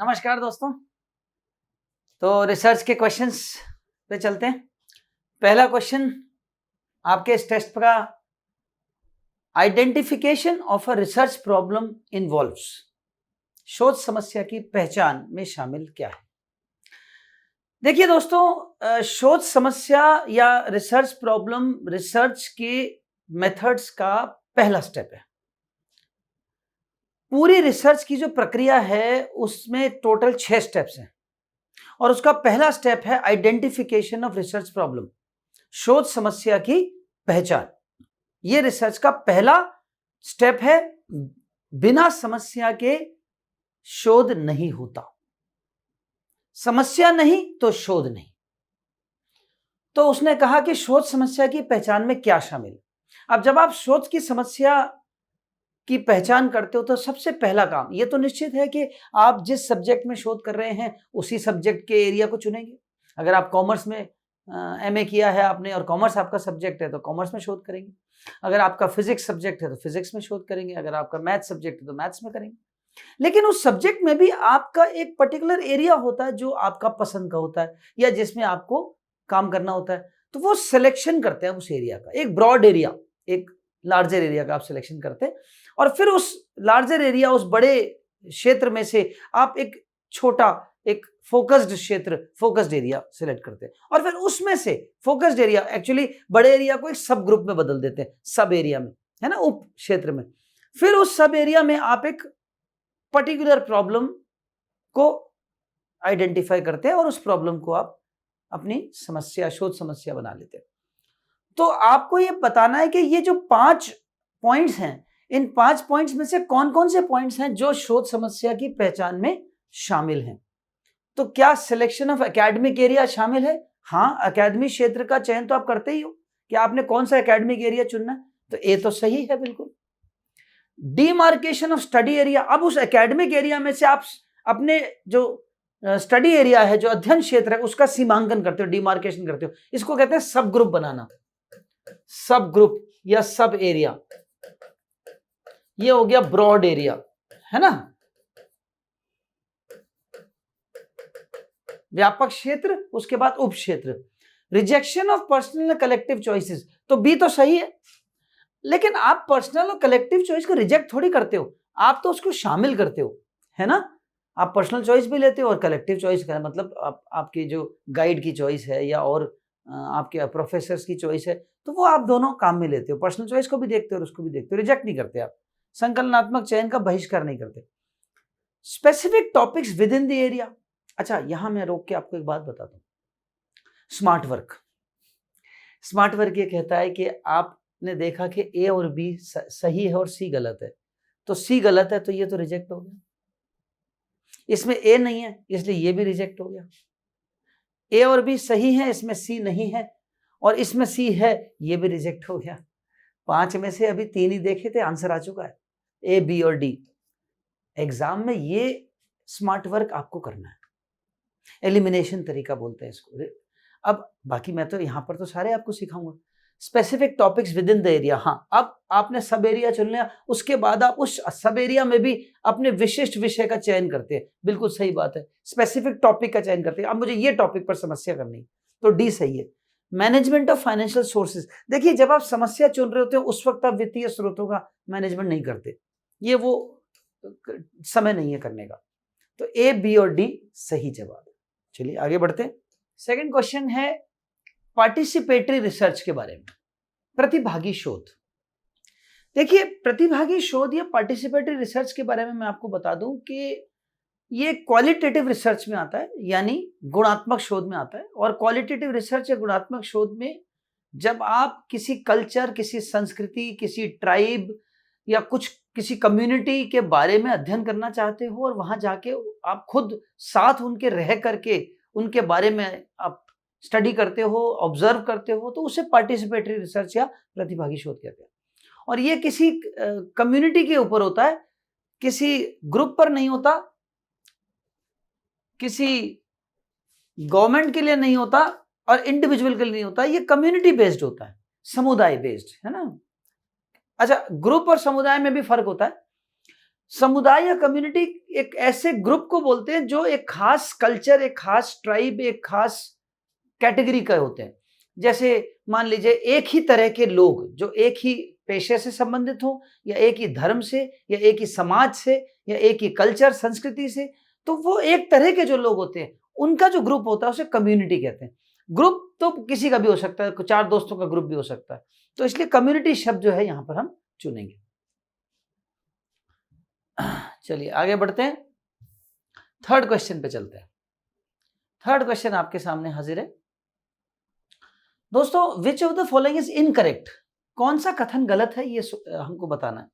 नमस्कार दोस्तों। तो रिसर्च के क्वेश्चंस पे चलते हैं। पहला क्वेश्चन आपके इस टेस्ट का, identification of a research problem involves, शोध समस्या की पहचान में शामिल क्या है? देखिए दोस्तों, शोध समस्या या रिसर्च प्रॉब्लम रिसर्च के मेथड्स का पहला स्टेप है। पूरी रिसर्च की जो प्रक्रिया है उसमें टोटल 6 स्टेप्स हैं और उसका पहला स्टेप है आइडेंटिफिकेशन ऑफ रिसर्च प्रॉब्लम, शोध समस्या की पहचान। यह रिसर्च का पहला स्टेप है। बिना समस्या के शोध नहीं होता। समस्या नहीं तो शोध नहीं। तो उसने कहा कि शोध समस्या की पहचान में क्या शामिल। अब जब आप शोध की समस्या की पहचान करते हो तो सबसे पहला काम यह तो निश्चित है कि आप जिस सब्जेक्ट में शोध कर रहे हैं उसी सब्जेक्ट के एरिया को चुनेंगे। अगर आप कॉमर्स में एमए किया है आपने और कॉमर्स आपका सब्जेक्ट है तो कॉमर्स में शोध करेंगे। अगर आपका फिजिक्स सब्जेक्ट है तो फिजिक्स में शोध करेंगे। अगर आपका मैथ्स सब्जेक्ट है तो मैथ्स में करेंगे। लेकिन उस सब्जेक्ट में भी आपका एक पर्टिकुलर एरिया होता है जो आपका पसंद का होता है या जिसमें आपको काम करना होता है, तो वो सिलेक्शन करते हैं उस एरिया का, एक ब्रॉड एरिया, एक लार्जर एरिया का आप सिलेक्शन करते हैं और फिर उस लार्जर एरिया, उस बड़े क्षेत्र में से आप एक छोटा, एक फोकस्ड क्षेत्र, फोकस्ड एरिया सिलेक्ट करते हैं और फिर उसमें से फोकस्ड एरिया, एक्चुअली बड़े एरिया को एक सब ग्रुप में बदल देते हैं, सब एरिया में, है ना, उप क्षेत्र में। फिर उस सब एरिया में आप एक पर्टिकुलर प्रॉब्लम को आइडेंटिफाई करते हैं और उस प्रॉब्लम को आप अपनी समस्या, शोध समस्या बना लेते हैं। तो आपको ये बताना है कि ये जो 5 पॉइंट्स हैं, इन 5 पॉइंट्स में से कौन कौन से पॉइंट्स हैं जो शोध समस्या की पहचान में शामिल हैं। तो क्या सिलेक्शन ऑफ एकेडमिक एरिया शामिल है? हाँ, एकेडमिक क्षेत्र का चयन तो आप करते ही हो कि आपने कौन सा एकेडमिक एरिया चुनना है, तो ये तो सही है बिल्कुल। डिमार्केशन ऑफ स्टडी एरिया, अब उस एकेडमिक एरिया में से आप अपने जो स्टडी एरिया है, जो अध्ययन क्षेत्र है, उसका सीमांकन करते हो, डिमार्केशन करते हो। इसको कहते हैं सब ग्रुप बनाना, सब ग्रुप या सब एरिया। ये हो गया ब्रॉड एरिया, है ना, व्यापक क्षेत्र, उसके बाद उप क्षेत्र। Rejection of personal collective choices, तो बी तो सही है, लेकिन आप पर्सनल और कलेक्टिव चॉइस को रिजेक्ट थोड़ी करते हो, आप तो उसको शामिल करते हो, है ना। आप पर्सनल चॉइस भी लेते हो और कलेक्टिव चॉइस का मतलब आपकी जो गाइड की चॉइस है या और आपके प्रोफेसर्स की चॉइस है, तो वो आप दोनों काम में लेते हो। पर्सनल चॉइस को भी देखते हो और उसको भी देखते हो, रिजेक्ट नहीं करते आप, संकलनात्मक चयन का बहिष्कार नहीं करते। Specific topics with in the area. अच्छा, यहां मैं रोक के आपको एक बात बताता हूं। स्मार्ट वर्क, स्मार्ट वर्क ये कहता है कि आपने देखा कि ए और बी सही है और सी गलत है, तो सी गलत है तो ये तो रिजेक्ट हो गया। इसमें ए नहीं है इसलिए ये भी रिजेक्ट हो गया। ए और बी सही है, इसमें सी नहीं है, और इसमें सी है, ये भी रिजेक्ट हो गया। 5 में से अभी 3 ही देखे थे, आंसर आ चुका है, ए, बी और डी। एग्जाम में ये स्मार्ट वर्क आपको करना है, एलिमिनेशन तरीका बोलते हैं इसको। अब बाकी मैं तो यहां पर तो सारे आपको सिखाऊंगा। Specific topics with in the area, हाँ, अब आपने सब एरिया चुन लिया, उसके बाद आप उस सब एरिया में भी अपने विशिष्ट विषय का चयन करते हैं, बिल्कुल सही बात है, स्पेसिफिक टॉपिक का चयन करते हैं। अब मुझे ये टॉपिक पर समस्या करनी, तो डी सही है। मैनेजमेंट ऑफ फाइनेंशियल सोर्सेज, देखिए जब आप समस्या चुन रहे होते हो उस वक्त आप वित्तीय स्रोतों का मैनेजमेंट नहीं करते, ये वो समय नहीं है करने का। तो ए, बी और डी सही जवाब है। चलिए आगे बढ़ते हैं। सेकंड क्वेश्चन है पार्टिसिपेटरी रिसर्च के बारे में, प्रतिभागी शोध। देखिए प्रतिभागी शोध या पार्टिसिपेटरी रिसर्च के बारे में मैं आपको बता दूं कि ये क्वालिटेटिव रिसर्च में आता है, यानी गुणात्मक शोध में आता है। और क्वालिटेटिव रिसर्च या गुणात्मक शोध में जब आप किसी कल्चर, किसी संस्कृति, किसी ट्राइब या कुछ किसी कम्युनिटी के बारे में अध्ययन करना चाहते हो और वहां जाके आप खुद साथ उनके रह करके उनके बारे में आप स्टडी करते हो, ऑब्जर्व करते हो, तो उसे पार्टिसिपेटरी रिसर्च या प्रतिभागी शोध कहते हैं। और ये किसी कम्युनिटी के ऊपर होता है, किसी ग्रुप पर नहीं होता, किसी गवर्नमेंट के लिए नहीं होता और इंडिविजुअल के लिए नहीं होता, ये कम्युनिटी बेस्ड होता है, समुदाय बेस्ड, है ना। अच्छा, ग्रुप और समुदाय में भी फर्क होता है। समुदाय या कम्युनिटी एक ऐसे ग्रुप को बोलते हैं जो एक खास कल्चर, एक खास ट्राइब, एक खास कैटेगरी का होते हैं। जैसे मान लीजिए एक ही तरह के लोग जो एक ही पेशे से संबंधित हो, या एक ही धर्म से, या एक ही समाज से, या एक ही कल्चर संस्कृति से, तो वो एक तरह के जो लोग होते हैं उनका जो ग्रुप होता है उसे कम्युनिटी कहते हैं। ग्रुप तो किसी का भी हो सकता है, 4 दोस्तों का ग्रुप भी हो सकता है, तो इसलिए कम्युनिटी शब्द जो है यहां पर हम चुनेंगे। चलिए आगे बढ़ते हैं, थर्ड क्वेश्चन पे चलते हैं। थर्ड क्वेश्चन आपके सामने हाजिर है दोस्तों, which of the following is incorrect? कौन सा कथन गलत है ये हमको बताना है।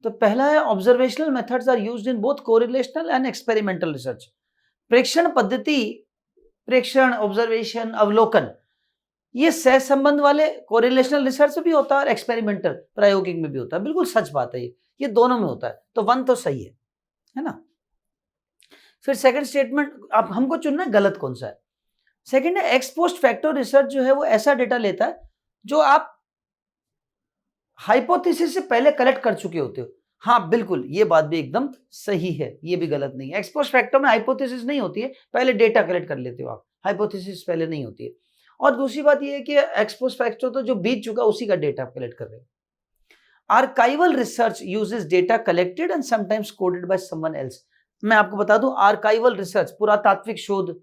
तो पहला है observational methods are used in both correlational and experimental research. प्रेक्षण पद्धति, प्रेक्षण, ऑब्जर्वेशन, अवलोकन, ये सह संबंध वाले कोरिलेशनल रिसर्च में भी होता है और एक्सपेरिमेंटल प्रायोगिक में भी होता है। बिल्कुल सच बात है, ये दोनों में होता है, तो 1 तो सही है ना। फिर सेकंड स्टेटमेंट अब हमको चुनना है गलत कौन सा है। सेकंड है एक्स पोस्ट फैक्टो रिसर्च जो है वो ऐसा डेटा लेता है जो आप हाइपोथेसिस से पहले कलेक्ट कर चुके होते हो। हाँ बिल्कुल, ये बात भी एकदम सही है, ये भी गलत नहीं है। एक्स पोस्ट फैक्टो में हाइपोथेसिस नहीं होती है, पहले डेटा कलेक्ट कर लेते हो आप, हाइपोथेसिस पहले नहीं होती है। और दूसरी बात ये है कि एक्स पोस्ट फैक्टो तो जो बीत चुका उसी का डेटा कलेक्ट कर रहे हो। Archival research uses data collected and sometimes coded by someone else. मैं आपको बता दूं, आर्काइवल रिसर्च, पुरातात्विक शोध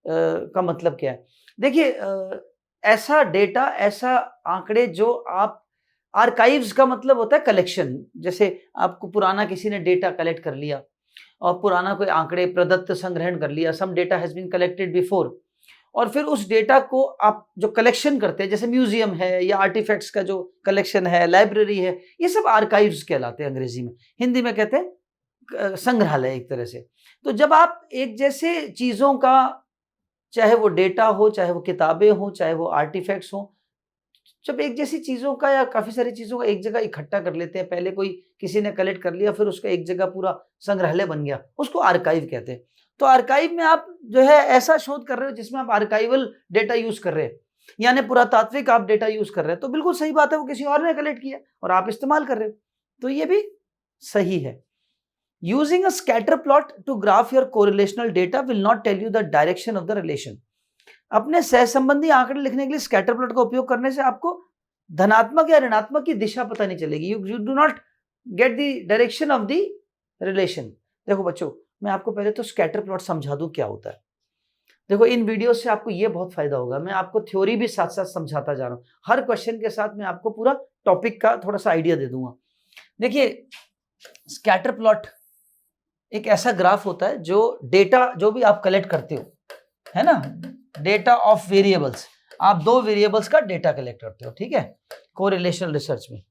का मतलब क्या है। देखिए ऐसा डेटा, ऐसा आंकड़े जो आप, आर्काइव्स का मतलब होता है कलेक्शन। जैसे आपको पुराना किसी ने डेटा कलेक्ट कर लिया और पुराना कोई आंकड़े प्रदत्त संग्रहण कर लिया, some data has been collected before, और फिर उस डेटा को आप जो कलेक्शन करते हैं, जैसे म्यूजियम है या आर्टिफैक्ट्स का जो कलेक्शन है, लाइब्रेरी है, ये सब आर्काइव्स कहलाते हैं अंग्रेजी में। हिंदी में कहते हैं संग्रहालय एक तरह से। तो जब आप एक जैसे चीजों का, चाहे वो डेटा हो, चाहे वो किताबें हो, चाहे वो आर्टिफैक्ट्स हो, जब एक जैसी चीजों का या काफी सारी चीजों का एक जगह इकट्ठा कर लेते हैं, पहले कोई किसी ने कलेक्ट कर लिया, फिर उसका एक जगह पूरा संग्रहालय बन गया, उसको आर्काइव कहते हैं। तो आर्काइव में आप जो है ऐसा शोध कर रहे हो जिसमें आप आर्काइवल डेटा यूज कर रहे हैं, यानी पुरातात्विक आप डेटा यूज कर रहे हैं, तो बिल्कुल सही बात है, वो किसी और ने कलेक्ट किया और आप इस्तेमाल कर रहे हो, तो ये भी सही है। Using a scatter plot to graph your correlational data will not tell you the direction of the relation. अपने सहसंबंधी आंकड़े लिखने के लिए स्कैटर प्लॉट का उपयोग करने से आपको धनात्मक या ऋणात्मक की दिशा पता नहीं चलेगी। You do not get the direction of the relation. देखो बच्चों, मैं आपको पहले तो स्कैटर प्लॉट समझा दूं क्या होता है। देखो इन वीडियो से आपको ये बहुत फायदा होगा, मैं आपको थ्योरी भी साथ साथ समझाता जा रहा हूं, हर क्वेश्चन के साथ मैं आपको पूरा टॉपिक का थोड़ा सा आइडिया दे दूंगा। देखिए स्कैटर प्लॉट एक ऐसा ग्राफ होता है जो डेटा जो भी आप कलेक्ट करते हो, है ना, डेटा ऑफ वेरिएबल्स, आप 2 वेरिएबल्स का डेटा कलेक्ट करते हो, ठीक है, कोरिलेशनल रिसर्च में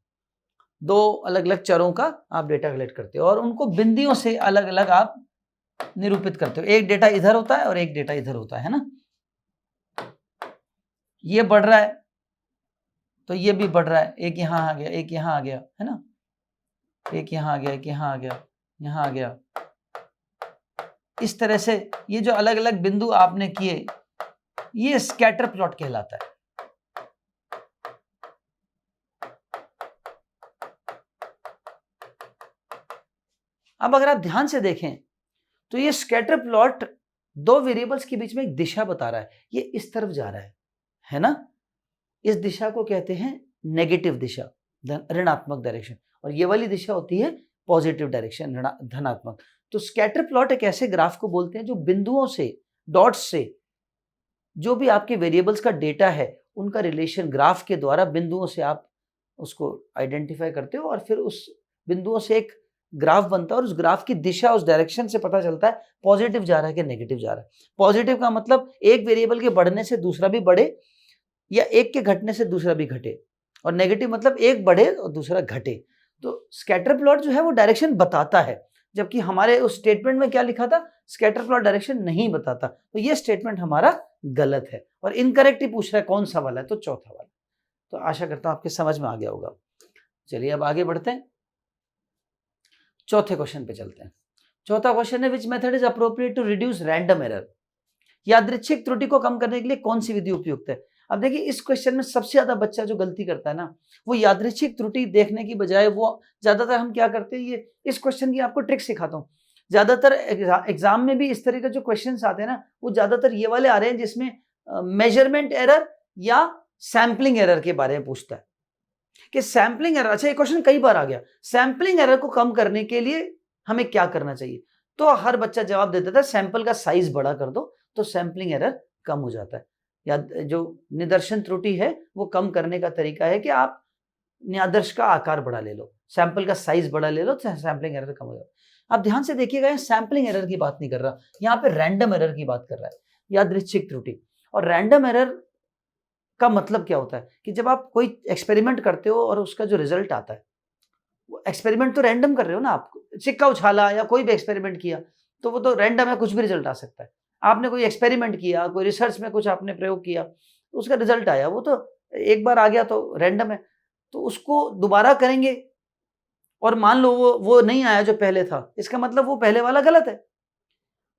2 अलग अलग चरों का आप डेटा कलेक्ट करते हो और उनको बिंदुओं से अलग अलग आप निरूपित करते हो। एक डेटा इधर होता है और एक डेटा इधर होता है ना, ये बढ़ रहा है तो ये भी बढ़ रहा है, एक यहां आ गया, एक यहां आ गया, है ना, एक यहां आ गया, एक यहां आ गया, यहां आ गया। इस तरह से ये जो अलग अलग बिंदु आपने किए, ये स्कैटर प्लॉट कहलाता है। अब अगर आप ध्यान से देखें तो ये स्कैटर प्लॉट 2 वेरिएबल्स के बीच में एक दिशा बता रहा है, ये इस तरफ जा रहा है ना, इस दिशा को कहते हैं नेगेटिव दिशा, ऋणात्मक डायरेक्शन, और ये वाली दिशा होती है पॉजिटिव डायरेक्शन, धनात्मक। तो स्कैटर प्लॉट एक ऐसे ग्राफ को बोलते हैं जो बिंदुओं से, डॉट्स से, जो भी आपके वेरिएबल्स का डेटा है उनका रिलेशन ग्राफ के द्वारा बिंदुओं से आप उसको आइडेंटिफाई करते हो और फिर उस बिंदुओं से एक ग्राफ बनता है और उस ग्राफ की दिशा, उस डायरेक्शन से पता चलता है पॉजिटिव जा रहा है कि नेगेटिव जा रहा है। पॉजिटिव का मतलब एक वेरिएबल के बढ़ने से दूसरा भी बढ़े या एक के घटने से दूसरा भी घटे, और नेगेटिव मतलब एक बढ़े और दूसरा घटे। तो स्कैटर प्लॉट जो है वो डायरेक्शन बताता है, जबकि हमारे उस स्टेटमेंट में क्या लिखा था, स्कैटर प्लॉट डायरेक्शन नहीं बताता। तो ये स्टेटमेंट हमारा गलत है और इनकरेक्ट ही पूछ रहा है कौन सा वाला है, तो चौथा वाला। तो आशा करता हूं आपके समझ में आ गया होगा। चलिए अब आगे बढ़ते हैं, चौथे क्वेश्चन पे चलते हैं। चौथा क्वेश्चन है, which method is appropriate to reduce random error? यादृच्छिक त्रुटि को कम करने के लिए कौन सी विधि उपयुक्त है? अब देखिए इस क्वेश्चन में सबसे ज्यादा बच्चा जो गलती करता है ना, वो यादृच्छिक त्रुटि देखने की बजाय वो ज्यादातर हम क्या करते हैं, ये इस क्वेश्चन की आपको ट्रिक सिखाता हूँ। ज्यादातर एग्जाम में भी इस तरह के जो क्वेश्चन आते हैं ना, वो ज्यादातर ये वाले आ रहे हैं जिसमें मेजरमेंट एरर या सैम्पलिंग एरर के बारे में पूछता है कि सैम्पलिंग एरर, अच्छा ये क्वेश्चन कई बार आ गया, सैम्पलिंग एरर को कम करने के लिए हमें क्या करना चाहिए, तो हर बच्चा जवाब दे देता है सैंपल का साइज बड़ा कर दो तो सैम्पलिंग एरर कम हो जाता है। या जो निदर्शन त्रुटि है वो कम करने का तरीका है कि आप निदर्श का आकार बड़ा ले लो, सैंपल का साइज बड़ा ले लो तो सैम्पलिंग एरर कम हो जाता है। आप ध्यान से देखिएगा, सैम्पलिंग एरर की बात नहीं कर रहा, यहाँ पे रैंडम एरर की बात कर रहा है, यादृच्छिक त्रुटि। और रैंडम एरर का मतलब क्या होता है कि जब आप कोई एक्सपेरिमेंट करते हो और उसका जो रिजल्ट आता है, वो एक्सपेरिमेंट तो रैंडम कर रहे हो ना, आप सिक्का उछाला या कोई भी एक्सपेरिमेंट किया तो वो तो रैंडम है, कुछ भी रिजल्ट आ सकता है। आपने कोई एक्सपेरिमेंट किया, कोई रिसर्च में कुछ आपने प्रयोग किया, तो उसका रिजल्ट आया, वो तो एक बार आ गया तो रैंडम है, तो उसको दोबारा करेंगे और मान लो वो नहीं आया जो पहले था, इसका मतलब वो पहले वाला गलत है।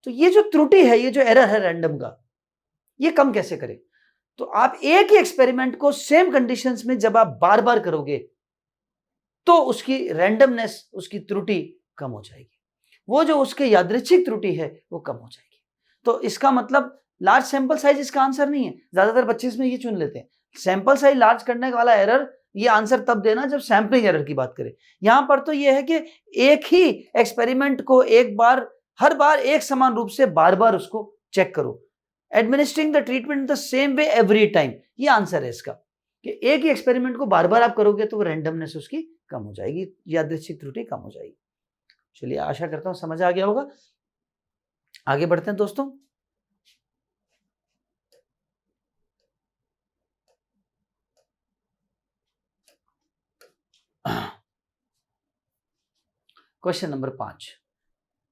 तो ये जो त्रुटि है, ये जो एरर है रैंडम का, ये कम कैसे करें? तो आप एक ही एक्सपेरिमेंट को सेम कंडीशंस में जब आप बार बार करोगे तो उसकी रैंडमनेस, उसकी त्रुटि कम हो जाएगी, वो जो उसके यादृच्छिक त्रुटि है वो कम हो जाएगी। तो इसका मतलब लार्ज सैंपल साइज इसका आंसर नहीं है, ज्यादातर बच्चे इसमें ये चुन लेते हैं, सैंपल साइज लार्ज करने वाला एरर, ये आंसर तब देना जब सैंपलिंग एरर की बात करें। यहां पर तो ये है कि एक ही एक्सपेरिमेंट को एक बार, हर बार एक समान रूप से बार बार उसको चेक करो, administering the treatment the same way every time, ये आंसर है इसका, कि एक ही एक्सपेरिमेंट को बार बार आप करोगे तो रैंडमनेस उसकी कम हो जाएगी, यादृच्छिक त्रुटि कम हो जाएगी। चलिए आशा करता हूं समझ आ गया होगा। आगे बढ़ते हैं दोस्तों। Question number 5,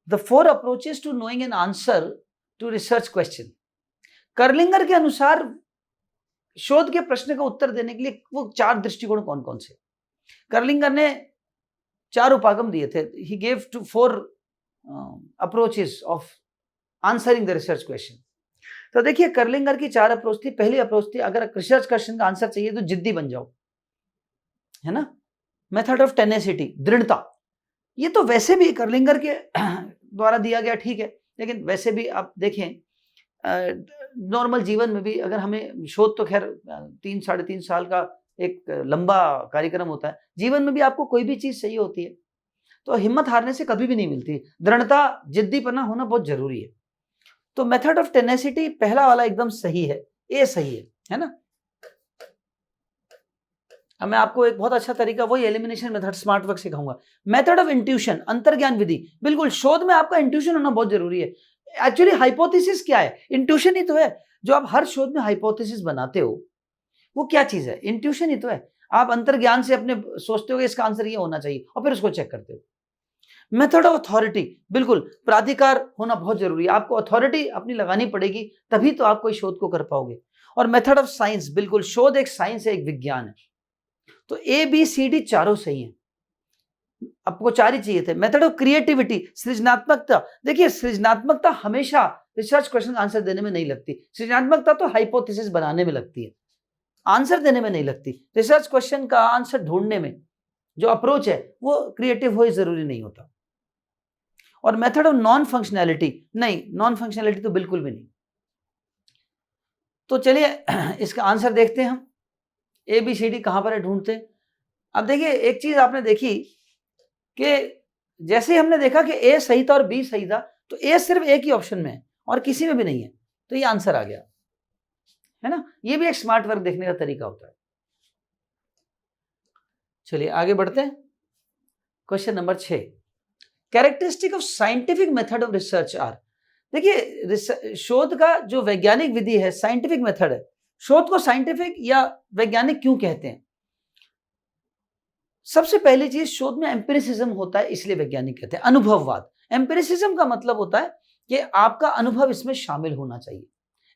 the 4 approaches to knowing an answer to research question. Kerlinger के अनुसार शोध के प्रश्न का उत्तर देने के लिए वो 4 दृष्टिकोण कौन कौन से? कर्लिंगर ने 4 उपागम दिए थे, he gave to 4 approaches of answering the research question. तो देखिए कर्लिंगर की 4 अप्रोच थी। पहली अप्रोच थी, अगर रिसर्च क्वेश्चन का आंसर चाहिए तो जिद्दी बन जाओ, है ना, मेथड ऑफ टेनेसिटी, दृढ़ता। ये तो वैसे भी कर्लिंगर के द्वारा दिया गया, ठीक है, लेकिन वैसे भी आप देखें नॉर्मल जीवन में भी अगर हमें शोध, तो खैर 3 साढ़े 3 साल का एक लंबा कार्यक्रम होता है, जीवन में भी आपको कोई भी चीज चाहिए होती है तो हिम्मत हारने से कभी भी नहीं मिलती, दृढ़ता, जिद्दीपना होना बहुत जरूरी है। तो मेथड ऑफ टेनेसिटी पहला वाला एकदम सही है, ए सही है ना। अब मैं आपको एक बहुत अच्छा तरीका, वही एलिमिनेशन मेथड स्मार्ट वर्क सिखाऊंगा। मेथड ऑफ इंट्यूशन, अंतर्ज्ञान विधि, बिल्कुल शोध में आपका इंट्यूशन होना बहुत जरूरी है। एक्चुअली हाइपोथेसिस क्या है? इंट्यूशन ही तो है। जो आप हर शोध में हाइपोथेसिस बनाते हो वो क्या चीज है? इंट्यूशन ही तो है। आप अंतर्ज्ञान से अपने सोचते हो कि इसका आंसर ये होना चाहिए और फिर उसको चेक करते हो। मेथड ऑफ अथॉरिटी, बिल्कुल प्राधिकार होना बहुत जरूरी है, आपको अथॉरिटी अपनी लगानी पड़ेगी तभी तो आप कोई शोध को कर पाओगे। और मेथड ऑफ साइंस, बिल्कुल शोध एक साइंस है, एक विज्ञान है। तो ए बी सी डी चारों सही हैं, आपको 4 ही चाहिए थे। मेथड ऑफ क्रिएटिविटी, सृजनात्मकता, देखिए सृजनात्मकता हमेशा रिसर्च क्वेश्चन आंसर देने में नहीं लगती, सृजनात्मकता तो हाइपोथेसिस बनाने में लगती है, आंसर देने में नहीं लगती। रिसर्च क्वेश्चन का आंसर ढूंढने में जो अप्रोच है वो क्रिएटिव हो जरूरी नहीं होता। और मेथड ऑफ नॉन फंक्शनैलिटी, नहीं, नॉन फंक्शनैलिटी तो बिल्कुल भी नहीं। तो चलिए इसका आंसर देखते हैं हम, ए बी सी डी कहां पर है ढूंढते हैं। अब देखिए एक चीज आपने देखी कि जैसे ही हमने देखा कि ए सही था और बी सही था, तो ए सिर्फ एक ही ऑप्शन में है और किसी में भी नहीं है, तो ये आंसर आ गया, है ना। ये भी एक स्मार्ट वर्क देखने का तरीका होता है। चलिए आगे बढ़ते हैं। Question number 6, characteristic of scientific method of research are. देखिए शोध का जो वैज्ञानिक विधि है, साइंटिफिक मेथड है, शोध को साइंटिफिक या वैज्ञानिक क्यों कहते हैं? सबसे पहली चीज, शोध में एम्पिरिसिज्म होता है, इसलिए वैज्ञानिक कहते हैं। अनुभववाद, एम्पिरिसिज्म का मतलब होता है कि आपका अनुभव इसमें शामिल होना चाहिए।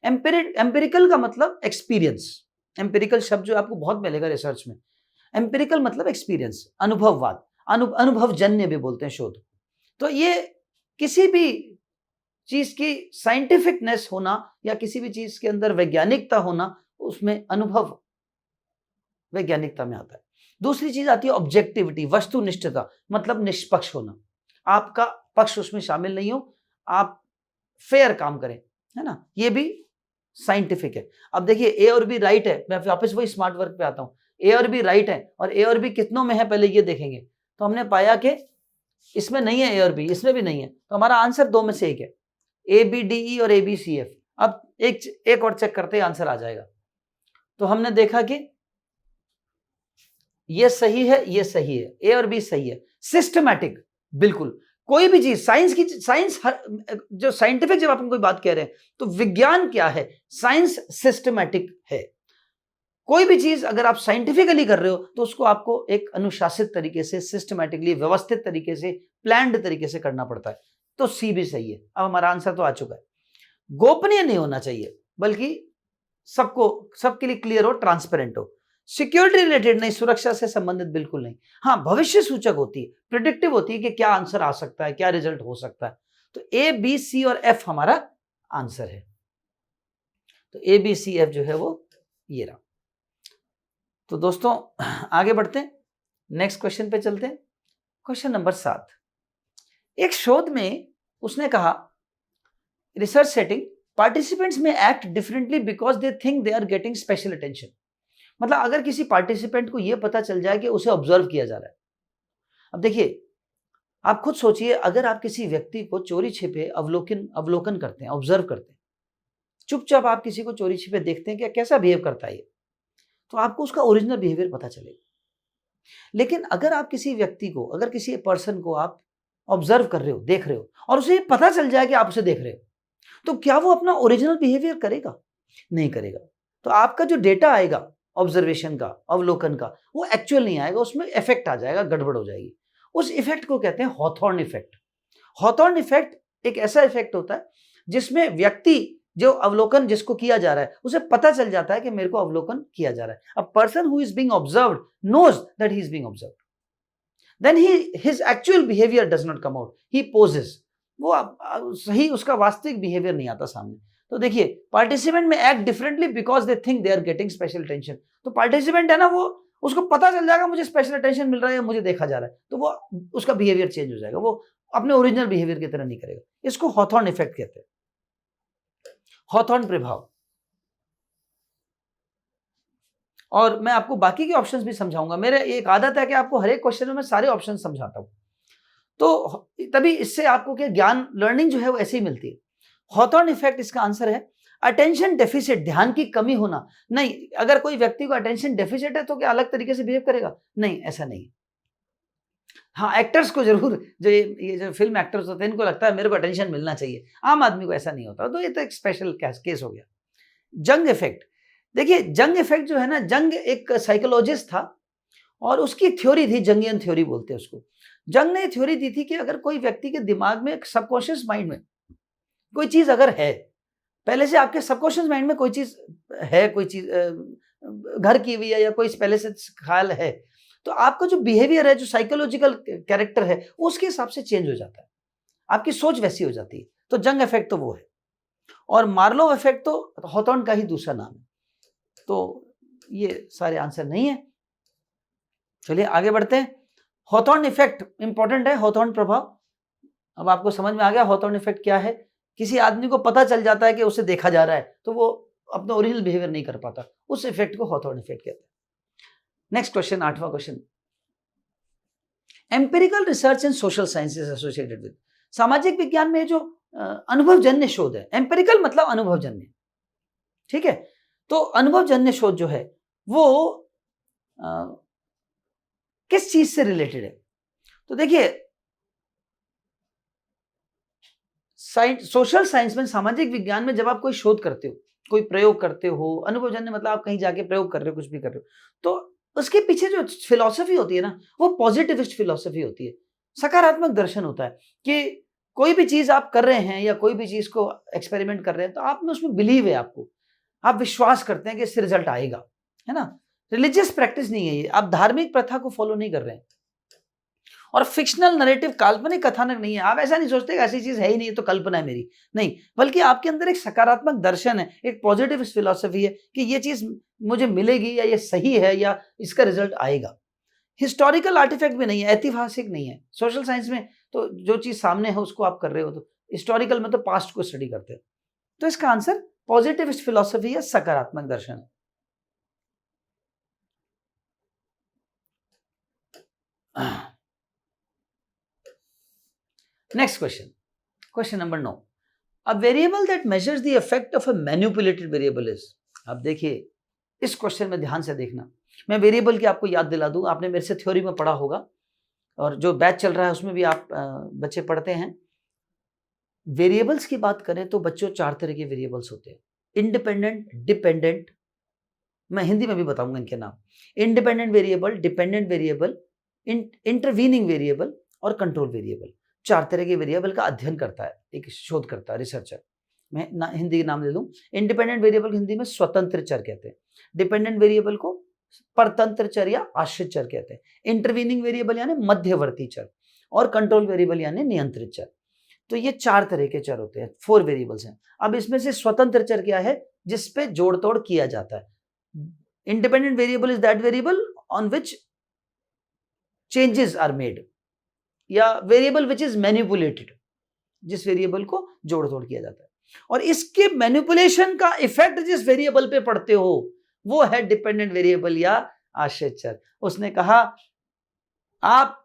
एम्पिरिकल का मतलब एक्सपीरियंस, एम्पिरिकल शब्द जो आपको बहुत मिलेगा रिसर्च में। एम्पिरिकल मतलब एक्सपीरियंस, अनुभववाद, अनुभवजन्य भी बोलते हैं शोध। तो ये किसी भी चीज की साइंटिफिकनेस होना या किसी भी चीज के अंदर वैज्ञानिकता होना, उसमें अनुभव वैज्ञानिकता में आता है। दूसरी चीज आती है ऑब्जेक्टिविटी, वस्तुनिष्ठता, मतलब निष्पक्ष होना, आपका पक्ष उसमें शामिल नहीं हो, आप फेयर काम करें, है ना, ये भी साइंटिफिक है। अब देखिए ए और बी राइट है, मैं वापस वही स्मार्ट वर्क पे आता हूं, ए और बी राइट है और ए और बी कितनों में है पहले ये देखेंगे। तो हमने पाया कि इसमें नहीं है ए और बी, इसमें भी नहीं है, तो हमारा आंसर दो में से एक है, ए बी डी ई और ए बी सी एफ। अब एक और चेक करते हैं, आंसर आ जाएगा। तो हमने देखा कि ये सही है, ये सही है, ए और बी सही है। सिस्टमैटिक, बिल्कुल, कोई भी चीज साइंस जो साइंटिफिक, जब अपन कोई बात कह रहे हैं तो विज्ञान क्या है, साइंस सिस्टमैटिक है। कोई भी चीज अगर आप साइंटिफिकली कर रहे हो तो उसको आपको एक अनुशासित तरीके से, सिस्टमैटिकली, व्यवस्थित तरीके से, प्लान्ड तरीके से करना पड़ता है। तो सी भी सही है। अब हमारा आंसर तो आ चुका है। गोपनीय नहीं होना चाहिए, बल्कि सबके लिए क्लियर हो, ट्रांसपेरेंट हो। सिक्योरिटी रिलेटेड नहीं, सुरक्षा से संबंधित बिल्कुल नहीं। हाँ, भविष्य सूचक होती है, प्रिडिक्टिव होती है कि क्या आंसर आ सकता है, क्या रिजल्ट हो सकता है। तो ए बी सी और एफ हमारा आंसर है। तो ए बी सी एफ जो है वो ये रहा। तो दोस्तों आगे बढ़ते हैं, नेक्स्ट क्वेश्चन पे चलते हैं। Question number 7। एक शोध में उसने कहा, research setting, participants may act differently because they think they are getting special attention. मतलब अगर किसी पार्टिसिपेंट को यह पता चल जाए कि उसे ऑब्जर्व किया जा रहा है। अब देखिए, आप खुद सोचिए, अगर आप किसी व्यक्ति को चोरी छिपे अवलोकन करते हैं, ऑब्जर्व करते हैं, चुपचाप आप किसी को चोरी छिपे देखते हैं कि कैसा बिहेव करता है, तो आपको उसका ओरिजिनल बिहेवियर पता चलेगा। लेकिन अगर आप किसी व्यक्ति को, अगर किसी पर्सन को आप ऑब्जर्व कर रहे हो, देख रहे हो, और उसे पता चल जाए कि आप उसे देख रहे हो, तो क्या वो अपना ओरिजिनल बिहेवियर करेगा? नहीं करेगा। तो आपका जो डेटा आएगा ऑब्जर्वेशन का, अवलोकन का, वो एक्चुअल नहीं आएगा, उसमें इफेक्ट आ जाएगा, गड़बड़ हो जाएगी। उस इफेक्ट को कहते हैं हॉथॉर्न इफेक्ट। हॉथॉर्न इफेक्ट एक ऐसा इफेक्ट होता है जिसमें व्यक्ति, जो अवलोकन जिसको किया जा रहा है, उसे पता चल जाता है कि मेरे को अवलोकन किया जा रहा है। A person who is being observed knows that he is being observed, then his actual behaviour does not come out, he poses, वो सही उसका वास्तविक बिहेवियर नहीं आता सामने। तो देखिए, participant may act differently because they think they are getting special attention. तो पार्टिसिपेंट है ना, वो उसको पता चल जाएगा मुझे स्पेशल अटेंशन मिल रहा है, मुझे देखा जा रहा है, तो वो उसका बिहेवियर चेंज हो जाएगा, वो अपने ओरिजिनल बिहेवियर की तरह नहीं करेगा। इसको हॉथॉर्न इफेक्ट कहते हैं, हॉथॉर्न प्रभाव। और मैं आपको बाकी के ऑप्शंस भी समझाऊंगा। मेरे एक आदत है कि आपको हर एक क्वेश्चन में मैं सारे ऑप्शन समझाता हूं, तो तभी इससे आपको क्या ज्ञान, लर्निंग जो है वो ऐसे ही मिलती है। हॉथॉर्न इफेक्ट इसका आंसर है अटेंशन डेफिसिट, ध्यान की कमी होना। नहीं, अगर कोई व्यक्ति को अटेंशन डेफिसिट है तो क्या अलग तरीके से बिहेव करेगा? नहीं, ऐसा नहीं। हाँ, एक्टर्स को जरूर, जो ये जो फिल्म एक्टर्स होते हैं, इनको लगता है मेरे को अटेंशन मिलना चाहिए, आम आदमी को ऐसा नहीं होता। तो ये तो एक स्पेशल केस हो गया। जंग इफेक्ट, देखिए जंग इफेक्ट जो है ना, जंग एक साइकोलॉजिस्ट था और उसकी थ्योरी थी, जंगियन थ्योरी बोलते हैं उसको। जंग ने थ्योरी दी थी कि अगर कोई व्यक्ति के दिमाग में, सबकॉन्शियस माइंड में कोई चीज अगर है, पहले से आपके सबकॉन्शियस माइंड में कोई चीज है, कोई चीज घर की हुई है या कोई पहले से ख्याल है, तो आपका जो बिहेवियर है, जो साइकोलॉजिकल कैरेक्टर है, उसके हिसाब से चेंज हो जाता है, आपकी सोच वैसी हो जाती है। तो जंग इफेक्ट तो वो है। और मार्लोव इफेक्ट तो हॉथॉर्न का ही दूसरा नाम है। तो ये सारे आंसर नहीं है। चलिए आगे बढ़ते हैं। हॉथॉर्न इफेक्ट इंपॉर्टेंट है, हॉथॉर्न प्रभाव। अब आपको समझ में आ गया हॉथॉर्न इफेक्ट क्या है। किसी आदमी को पता चल जाता है कि उसे देखा जा रहा है, तो वो अपना ओरिजिनल बिहेवियर नहीं कर पाता, उस इफेक्ट को हॉथॉर्न इफेक्ट कहते हैं। नेक्स्ट क्वेश्चन, 8वां question. Empirical research in social sciences associated with, सामाजिक विज्ञान में जो अनुभवजन्य शोध है, एम्पिरिकल मतलब अनुभवजन्य, ठीक है। तो अनुभवजन्य शोध जो है वो किस चीज से रिलेटेड है? तो देखिए, सोशल साइंस में, सामाजिक विज्ञान में जब आप कोई शोध करते हो, कोई प्रयोग करते हो, अनुभवजन्य मतलब आप कहीं जाके प्रयोग कर रहे हो, कुछ भी कर रहे हो, तो उसके पीछे जो फिलॉसफी होती है ना, वो पॉजिटिविस्ट फिलॉसफी होती है, सकारात्मक दर्शन होता है कि कोई भी चीज आप कर रहे हैं या कोई भी चीज को एक्सपेरिमेंट कर रहे हैं, तो आप में उसमें बिलीव है, आपको, आप विश्वास करते हैं कि इससे रिजल्ट आएगा, है ना। रिलीजियस प्रैक्टिस नहीं है ये, आप धार्मिक प्रथा को फॉलो नहीं कर रहे हैं। और फिक्शनल नरेटिव काल्पनिक कथानक नहीं है। आप ऐसा नहीं सोचते कि ऐसी चीज है ही नहीं, तो कल्पना है मेरी, नहीं, बल्कि आपके अंदर एक सकारात्मक दर्शन है, एक पॉजिटिव फिलॉसफी है कि ये चीज मुझे मिलेगी या ये सही है या इसका रिजल्ट आएगा। हिस्टोरिकल आर्टिफैक्ट भी नहीं है, ऐतिहासिक नहीं है। सोशल साइंस में तो जो चीज सामने है उसको आप कर रहे हो, तो हिस्टोरिकल में तो पास्ट को स्टडी करते हैं। तो इसका आंसर पॉजिटिव फिलॉसफी है, सकारात्मक दर्शन है। Next question number 9, a variable that measures the effect of a manipulated variable is. अब देखिए इस क्वेश्चन में ध्यान से देखना, मैं वेरिएबल की आपको याद दिला दूं, आपने मेरे से थ्योरी में पढ़ा होगा और जो बैच चल रहा है उसमें भी आप बच्चे पढ़ते हैं। वेरिएबल्स की बात करें तो बच्चों 4 तरह के वेरिएबल्स होते हैं, इंडिपेंडेंट, डिपेंडेंट, मैं हिंदी में भी बताऊंगा इनके नाम, independent variable, dependent variable, intervening variable और कंट्रोल वेरिएबल। 4 तरह के वेरिएबल का अध्ययन करता है एक शोधकर्ता, रिसर्चर। मैं हिंदी के नाम ले लूं, इंडिपेंडेंट वेरिएबल हिंदी में स्वतंत्र चर कहते हैं, डिपेंडेंट वेरिएबल को परतंत्र चर या आश्रित चर कहते हैं, इंटरवीनिंग वेरिएबल यानी मध्यवर्ती चर, और कंट्रोल वेरिएबल यानी नियंत्रित चर। तो ये 4 तरह के चर होते हैं, 4 वेरिएबल्स हैं। अब इसमें से स्वतंत्र चर क्या है, जिसपे जोड़ तोड़ किया जाता है। Independent variable is that variable on which changes are made, या वेरिएबल विच इज मैनिपुलेटेड, जिस वेरिएबल को जोड़ तोड़ किया जाता है, और इसके मैनिपुलेशन का इफेक्ट जिस वेरिएबल पे पड़ते हो वो है डिपेंडेंट वेरिएबल या आश्रित चर। उसने कहा आप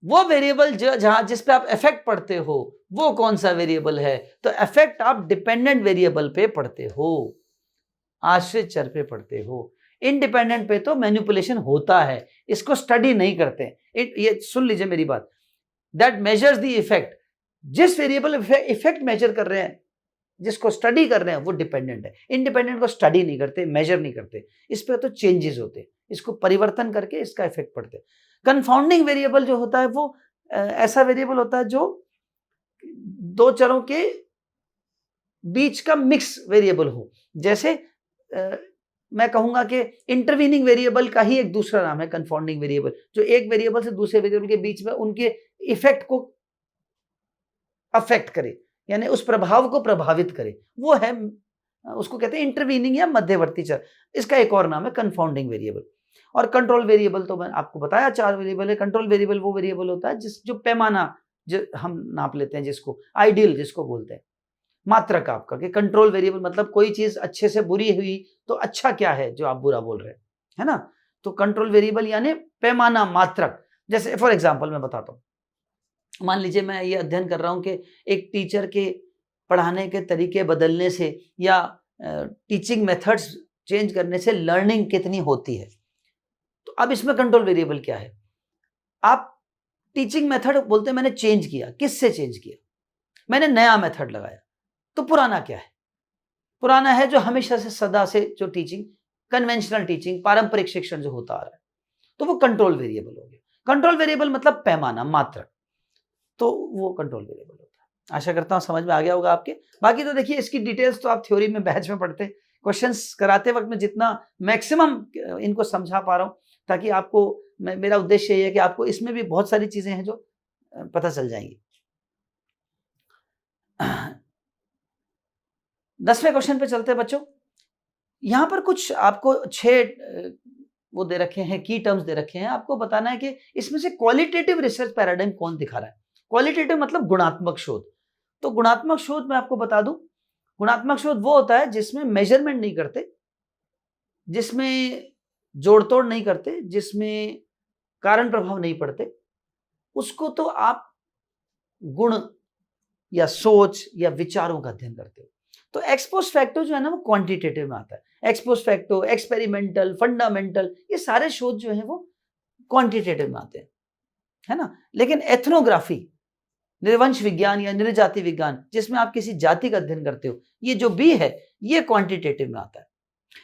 वो वेरिएबल जहां जिस पे आप इफेक्ट पढ़ते हो वो कौन सा वेरिएबल है, तो इफेक्ट आप डिपेंडेंट वेरिएबल पे पढ़ते हो, आश्रित चर पे पढ़ते हो। इंडिपेंडेंट पे तो मैनिपुलेशन होता है, इसको स्टडी नहीं करते। ये सुन लीजिए मेरी बात, दैट मेजर्स द इफेक्ट, जिस वेरिएबल इफेक्ट मेजर कर रहे हैं, जिसको स्टडी कर रहे हैं वो डिपेंडेंट है। इंडिपेंडेंट को स्टडी नहीं करते, मेजर नहीं करते, इस पे तो चेंजेस होते हैं, इसको परिवर्तन करके इसका इफेक्ट पड़ते हैं। कंफाउंडिंग वेरिएबल जो होता है वो ऐसा वेरिएबल होता है जो 2 चरों के बीच का मिक्स वेरिएबल हो। जैसे मैं कहूंगा कि इंटरवीनिंग वेरिएबल का ही एक दूसरा नाम है कंफाउंडिंग वेरिएबल, जो एक वेरिएबल से दूसरे वेरिएबल के बीच में उनके इफेक्ट को अफेक्ट करे, यानी उस प्रभाव को प्रभावित करे, वो है, उसको कहते हैं इंटरवीनिंग या मध्यवर्ती चर। इसका एक और नाम है कंफाउंडिंग वेरिएबल। और कंट्रोल वेरिएबल तो मैं आपको बताया 4 वेरिएबल है। कंट्रोल वेरिएबल वो वेरिएबल होता है जो पैमाना जो हम नाप लेते हैं, जिसको आइडियल जिसको बोलते हैं, मात्रक आपका, कि कंट्रोल वेरिएबल मतलब कोई चीज अच्छे से बुरी हुई तो अच्छा क्या है जो आप बुरा बोल रहे हैं, है ना। तो कंट्रोल वेरिएबल यानी पैमाना, मात्रक। जैसे फॉर एग्जाम्पल मैं बताता हूँ, मान लीजिए मैं ये अध्ययन कर रहा हूं कि एक टीचर के पढ़ाने के तरीके बदलने से या टीचिंग मेथड्स चेंज करने से लर्निंग कितनी होती है। तो अब इसमें कंट्रोल वेरिएबल क्या है, आप टीचिंग मेथड बोलते हैं मैंने चेंज किया, किससे चेंज किया, मैंने नया मेथड लगाया, तो पुराना क्या है, पुराना है जो हमेशा से सदा से जो टीचिंग, कन्वेंशनल टीचिंग, पारंपरिक शिक्षण जो होता आ रहा है, तो वो कंट्रोल वेरिएबल हो गया। कंट्रोल वेरिएबल मतलब पैमाना, मात्रक, तो वो कंट्रोल वेरिएबल होता है। आशा करता हूं समझ में आ गया होगा आपके। बाकी तो देखिए इसकी डिटेल्स तो आप थ्योरी में बैच में पढ़ते, क्वेश्चंस कराते वक्त में जितना मैक्सिमम इनको समझा पा रहा हूं, ताकि आपको मेरा उद्देश्य ये है कि आपको इसमें भी बहुत सारी चीजें हैं जो पता चल जाएंगी। 10वें क्वेश्चन पे चलते हैं बच्चों। यहां पर कुछ आपको 6 वो दे रखे हैं, की टर्म्स दे रखे हैं, आपको बताना है कि इसमें से क्वालिटेटिव रिसर्च पैराडाइम कौन दिखा रहा है। क्वालिटेटिव मतलब गुणात्मक शोध। तो गुणात्मक शोध मैं आपको बता दूं, गुणात्मक शोध वो होता है जिसमें मेजरमेंट नहीं करते, जिसमें जोड़ तोड़ नहीं करते, जिसमें कारण प्रभाव नहीं पड़ते, उसको तो आप गुण या सोच या विचारों का अध्ययन करते हो। तो एक्सपोस्ट फैक्टो जो है ना वो क्वांटिटेटिव में आता है। एक्सपोस्ट फैक्टो, एक्सपेरिमेंटल, फंडामेंटल, ये सारे शोध जो है वो क्वांटिटेटिव में आते हैं, है ना। लेकिन एथनोग्राफी, निर्वंश विज्ञान या नृजाति विज्ञान, जिसमें आप किसी जाति का अध्ययन करते हो, ये जो बी है ये क्वांटिटेटिव में आता है,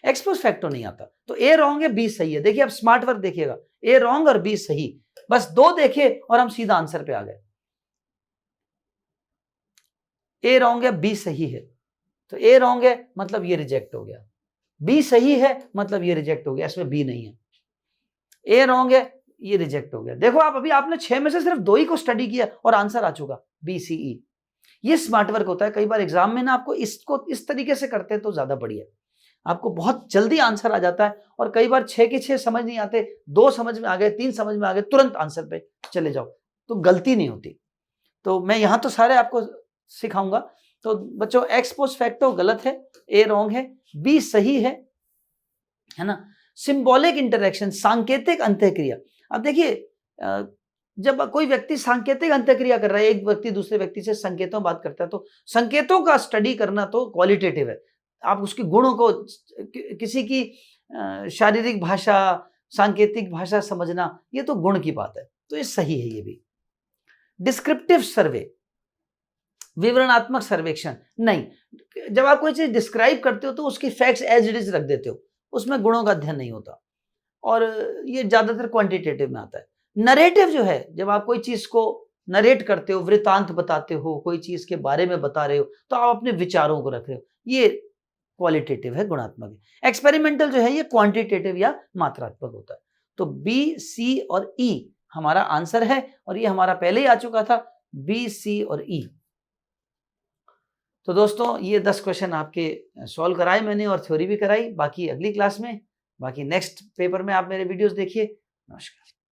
एक्सपोस्ट फैक्टो नहीं आता। तो ए रॉन्ग है, बी सही है। देखिए आप स्मार्ट वर्क देखिएगा, ए रॉन्ग और बी सही, बस 2 देखे और हम सीधा आंसर पे आ गए। ए रॉन्ग है, बी सही है, तो ए रॉन्ग है मतलब ये रिजेक्ट हो गया, बी सही है मतलब ये रिजेक्ट हो गया, इसमें बी नहीं है। ए रॉन्ग है ये रिजेक्ट हो गया। देखो आप अभी आपने 6 में से सिर्फ 2 ही को स्टडी किया और आंसर आ चुका BCE। ये स्मार्ट वर्क होता है। कई बार एग्जाम में ना आपको इसको इस तरीके से करते हैं तो ज्यादा बढ़िया, आपको बहुत जल्दी आंसर आ जाता है। और कई बार 6 के 6 समझ नहीं आते, 2 समझ में आ गए, 3 समझ में आ गए, तुरंत आंसर पे चले जाओ तो गलती नहीं होती। तो मैं यहां तो सारे आपको सिखाऊंगा। तो बच्चों एक्स पोस्ट फैक्टो गलत है, ए रॉन्ग है, बी सही है ना। सिंबॉलिक इंटरेक्शन, सांकेतिक अंतःक्रिया। अब देखिए जब कोई व्यक्ति सांकेतिक अंतःक्रिया कर रहा है, एक व्यक्ति दूसरे व्यक्ति से संकेतों बात करता है, तो संकेतों का स्टडी करना तो क्वालिटेटिव है। आप उसके गुणों को, किसी की शारीरिक भाषा, सांकेतिक भाषा समझना, ये तो गुण की बात है, तो ये सही है। ये भी डिस्क्रिप्टिव सर्वे, विवरणात्मक सर्वेक्षण नहीं। जब आप कोई चीज डिस्क्राइब करते हो तो उसकी फैक्ट्स एज इट इज रख देते हो, उसमें गुणों का अध्ययन नहीं होता, और ये ज्यादातर क्वांटिटेटिव में आता है। नरेटिव जो है, जब आप कोई चीज को नरेट करते हो, वृतांत बताते हो, कोई चीज के बारे में बता रहे हो, तो आप अपने विचारों को रख रहे हो, ये क्वालिटेटिव है, गुणात्मक है। एक्सपेरिमेंटल जो है ये क्वांटिटेटिव या मात्रात्मक होता है। तो बी, सी और ई हमारा आंसर है, और ये हमारा पहले ही आ चुका था, बी, सी और ई। तो दोस्तों ये 10 क्वेश्चन आपके सॉल्व कराए मैंने, और थ्योरी भी कराई। बाकी अगली क्लास में, बाकी नेक्स्ट पेपर में आप मेरे वीडियोस देखिए। नमस्कार।